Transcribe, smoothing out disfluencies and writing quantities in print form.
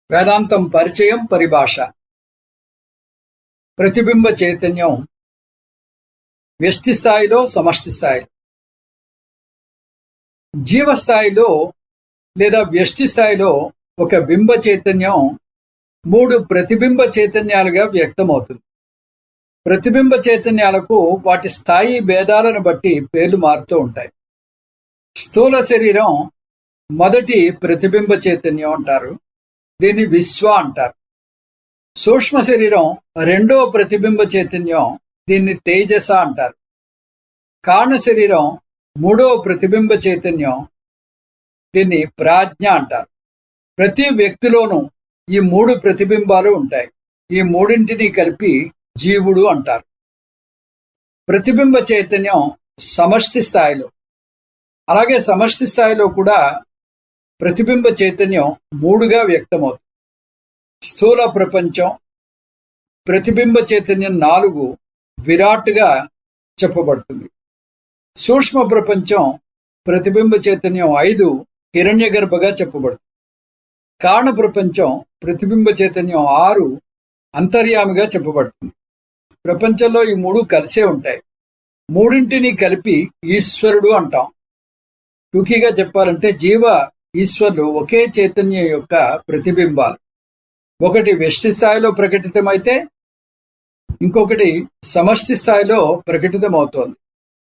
వేదాంతం పరిచయం పరిభాష. ప్రతిబింబ చైతన్యం వ్యష్టి స్థాయిలో, సమష్టి స్థాయిలో, జీవస్థాయిలో లేదా వ్యష్టి స్థాయిలో ఒక బింబ చైతన్యం 3 ప్రతిబింబ చైతన్యాలుగా వ్యక్తమవుతుంది. ప్రతిబింబ చైతన్యాలకు వాటి స్థాయి భేదాలను బట్టి పేర్లు మారుతూ ఉంటాయి. స్థూల శరీరం మొదటి ప్రతిబింబ చైతన్యం అంటారు, దీన్ని విశ్వ అంటారు. సూక్ష్మ శరీరం రెండో ప్రతిబింబ చైతన్యం, దీన్ని తేజస అంటారు. కారణ శరీరం మూడో ప్రతిబింబ చైతన్యం, దీన్ని ప్రాజ్ఞ అంటారు. ప్రతి వ్యక్తిలోనూ ఈ 3 ప్రతిబింబాలు ఉంటాయి. ఈ మూడింటిని కలిపి జీవుడు అంటారు. ప్రతిబింబ చైతన్యం సమష్టి స్థాయిలో, అలాగే సమష్టి స్థాయిలో కూడా ప్రతిబింబ చైతన్యం 3గా వ్యక్తమవుతుంది. స్థూల ప్రపంచం ప్రతిబింబ చైతన్యం 4 విరాట్గా చెప్పబడుతుంది. సూక్ష్మ ప్రపంచం ప్రతిబింబ చైతన్యం 5 హిరణ్యగర్భగా చెప్పబడుతుంది. కారణ ప్రపంచం ప్రతిబింబ చైతన్యం 6 అంతర్యామిగా చెప్పబడుతుంది. ప్రపంచంలో ఈ 3 కలిసే ఉంటాయి. మూడింటిని కలిపి ఈశ్వరుడు అంటాం. టూకీగా చెప్పాలంటే జీవ ఈశ్వరులు ఒకే చైతన్యం యొక్క ప్రతిబింబాలు. ఒకటి వ్యష్టి స్థాయిలో ప్రకటితమైతే ఇంకొకటి సమష్టి స్థాయిలో ప్రకటితమవుతోంది.